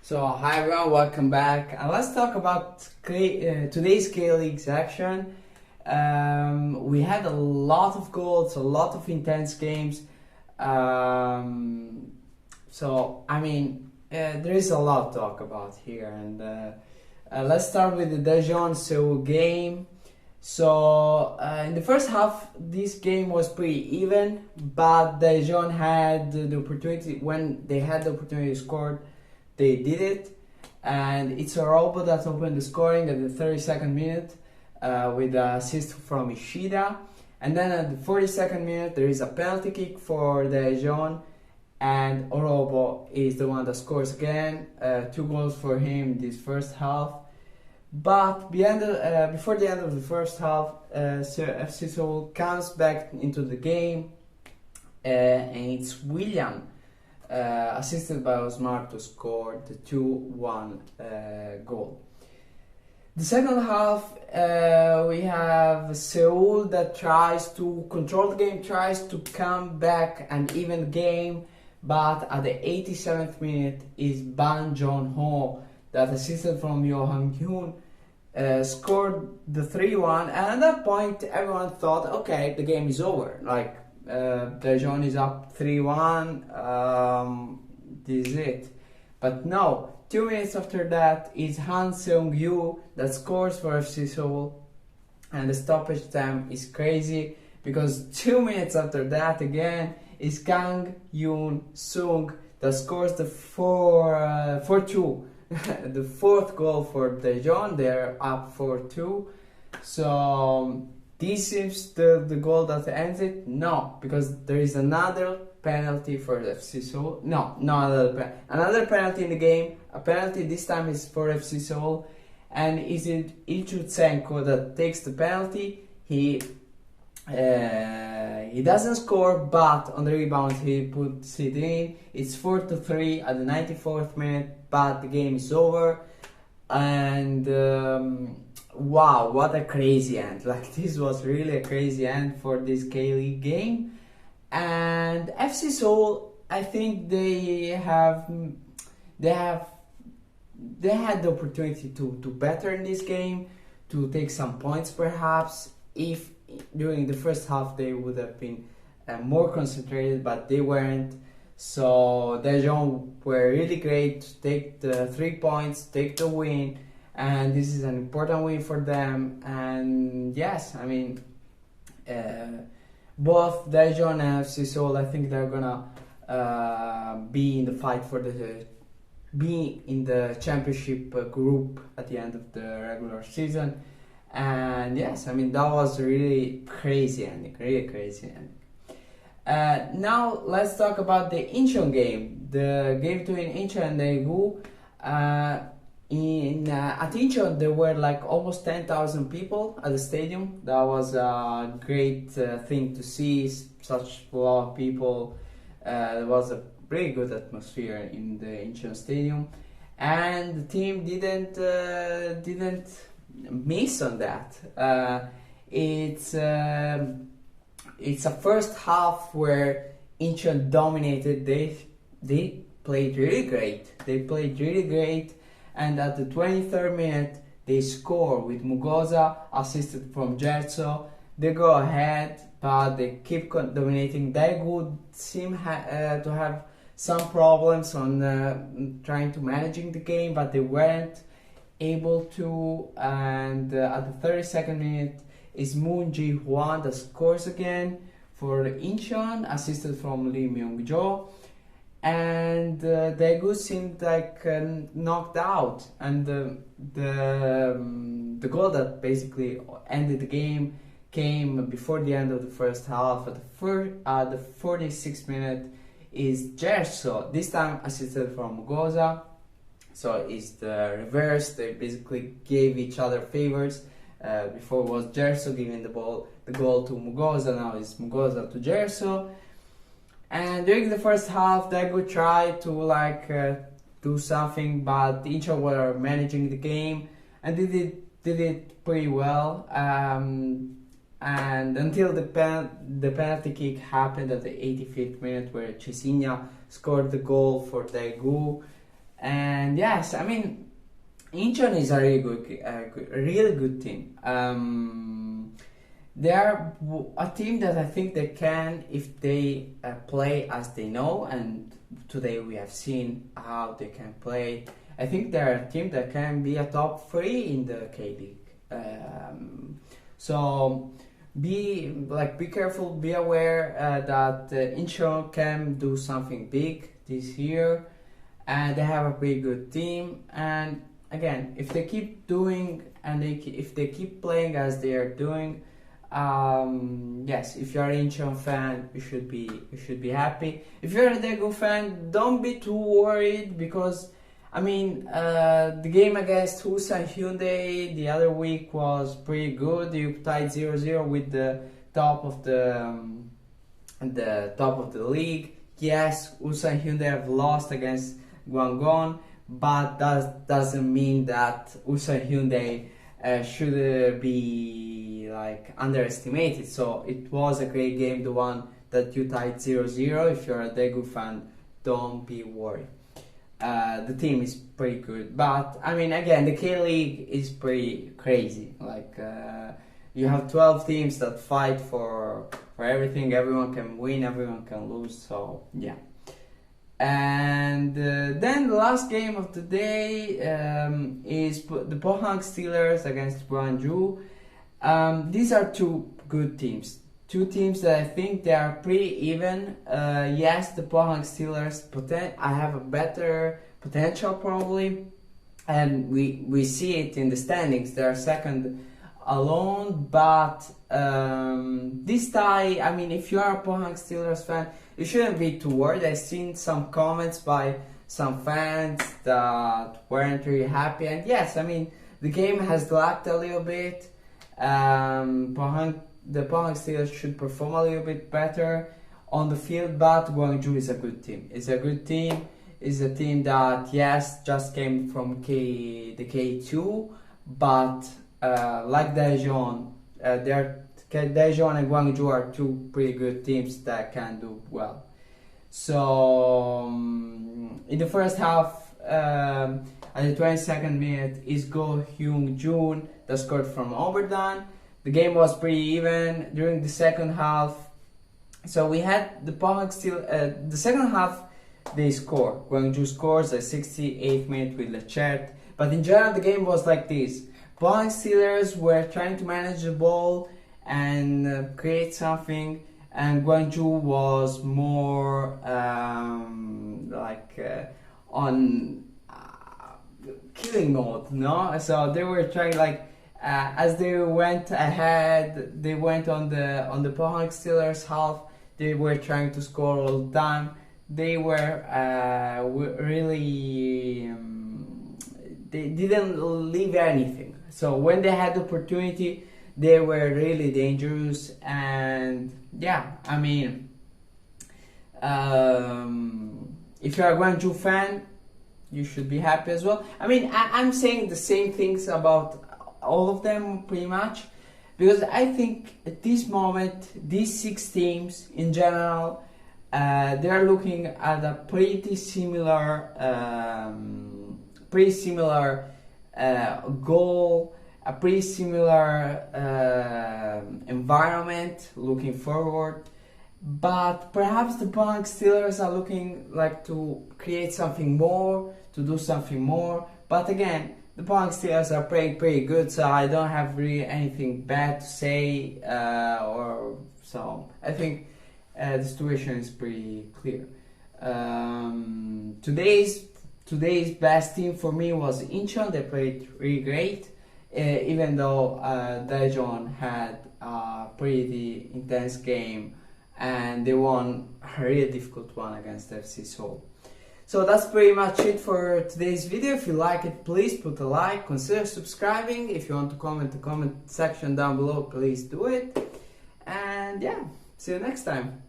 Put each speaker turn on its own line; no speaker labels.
So, hi everyone, welcome back. And let's talk about today's K-League's action. We had a lot of goals, a lot of intense games. There is a lot to talk about here. And let's start with the Daejeon-Seoul game. So, in the first half, this game was pretty even, but Daejeon had the opportunity. When they had the opportunity to score, they did it, and it's a robot that opened the scoring at the 32nd minute with an assist from Ishida. And then at the 42nd minute, there is a penalty kick for Daejeon, and Orobo is the one that scores again. 2 goals for him this first half. But before the end of the first half, FC Seoul comes back into the game, and it's William, assisted by Osmar, to score the 2-1 goal. The second half, we have Seoul that tries to control the game, tries to come back and even the game, but at the 87th minute is Ban Jong-ho that, assisted from Yo Hyun, scored the 3-1, and at that point everyone thought, okay, the game is over. Daejeon is up 3-1, this is it. But no, 2 minutes after that is Han Seung-yu that scores for FC Seoul, and the stoppage time is crazy because 2 minutes after that again is Kang Yoon-sung that scores the 4-2. The fourth goal for Daejeon. They're up 4-2. So this is the goal that ends it? No, because there is another penalty for FC Seoul. Another penalty in the game. A penalty this time is for FC Seoul, and is it Ilchutsenko that takes the penalty? He doesn't score, but on the rebound he puts it in. It's 4-3 at the 94th minute, but the game is over. And wow, what a crazy end. This was really a crazy end for this K-League game. And FC Seoul, I think they had the opportunity to better in this game, to take some points perhaps, if during the first half they would have been more concentrated, but they weren't. So Daejeon were really great to take the 3 points, take the win, and this is an important win for them. And yes, both Daejeon and FC Seoul, I think they're gonna be in the fight for be in the championship group at the end of the regular season. And yes, that was really crazy ending, really crazy ending. Now let's talk about the Incheon game, the game between Incheon and Daegu. At Incheon there were almost 10,000 people at the stadium. That was a great thing to see, such a lot of people. There was a pretty good atmosphere in the Incheon stadium, and the team didn't miss on that. It's a first half where Incheon dominated. They played really great. And at the 23rd minute, they score with Mugosa, assisted from Jerso. They go ahead, but they keep dominating. Daegu seem to have some problems on trying to managing the game, but they weren't able to. And at the 32nd minute is Moon Ji-hwan that scores again for Incheon, assisted from Lee Myung-jo. And Daegu seemed knocked out, and the goal that basically ended the game came before the end of the first half. At the 46th minute is Jerso, this time assisted from Mugosa. So it's the reverse. They basically gave each other favors. Before was Jerso giving the goal to Mugosa, now it's Mugosa to Jerso. And during the first half, Daegu tried to do something, but Incheon were managing the game and did it pretty well. And until the penalty kick happened at the 85th minute, where Chesinya scored the goal for Daegu. And yes, I mean, Incheon is a really good team. They are a team that I think they can, if they play as they know, and today we have seen how they can play. I think they're a team that can be a top 3 in the K League. So be careful, be aware that Incheon can do something big this year, and they have a pretty good team. And again, if they keep doing and if they keep playing as they are doing, yes, if you're an Incheon fan, you should be happy. If you're a Daegu fan, don't be too worried, because I mean, the game against Ulsan Hyundai the other week was pretty good. You tied 0-0 with the top of the league. Yes, Ulsan Hyundai have lost against Gangwon, but that doesn't mean that Ulsan Hyundai should be underestimated. So it was a great game, the one that you tied 0-0. If you're a Daegu fan, don't be worried. The team is pretty good, but I mean, again, the K League is pretty crazy. You have 12 teams that fight for everything. Everyone can win, everyone can lose. So yeah. And then the last game of the day is the Pohang Steelers against Gwangju. These are two good teams. Two teams that I think they are pretty even. Yes, the Pohang Steelers I have a better potential probably, and we see it in the standings. They are second alone, but this tie, I mean, if you are a Pohang Steelers fan, you shouldn't be too worried. I've seen some comments by some fans that weren't really happy, and yes, I mean, the game has lacked a little bit. The Pohang Steelers should perform a little bit better on the field, but Gwangju is a good team. It's a good team. It's a team that, yes, just came from the K2, but like Daejeon, Daejeon and Gwangju are two pretty good teams that can do well. So in the first half, at the 22nd minute, is Hyun-Jun that scored from overtime. The game was pretty even during the second half. So we had the Pohang the second half, they score. Gwangju scores at 68th minute with Lechert. But in general, the game was like this. Pohang Steelers were trying to manage the ball and create something, and Gwangju was more on killing mode, no? So they were trying as they went ahead, they went on the Pohang Steelers half. They were trying to score all the time. They were really they didn't leave anything. So when they had the opportunity, they were really dangerous. And yeah, I mean, if you're a Gwangju fan, you should be happy as well. I mean, I'm saying the same things about all of them pretty much, because I think at this moment, these 6 teams in general, they are looking at a pretty similar goal, a pretty similar environment looking forward. But perhaps the Pohang Steelers are looking to create something more, to do something more. But again, the Pohang Steelers are pretty good, so I don't have really anything bad to say. So I think the situation is pretty clear. Today's best team for me was Incheon. They played really great, even though Daejeon had a pretty intense game, and they won a really difficult one against FC Seoul. So that's pretty much it for today's video. If you like it, please put a like, consider subscribing. If you want to comment in the comment section down below, please do it. And yeah, see you next time.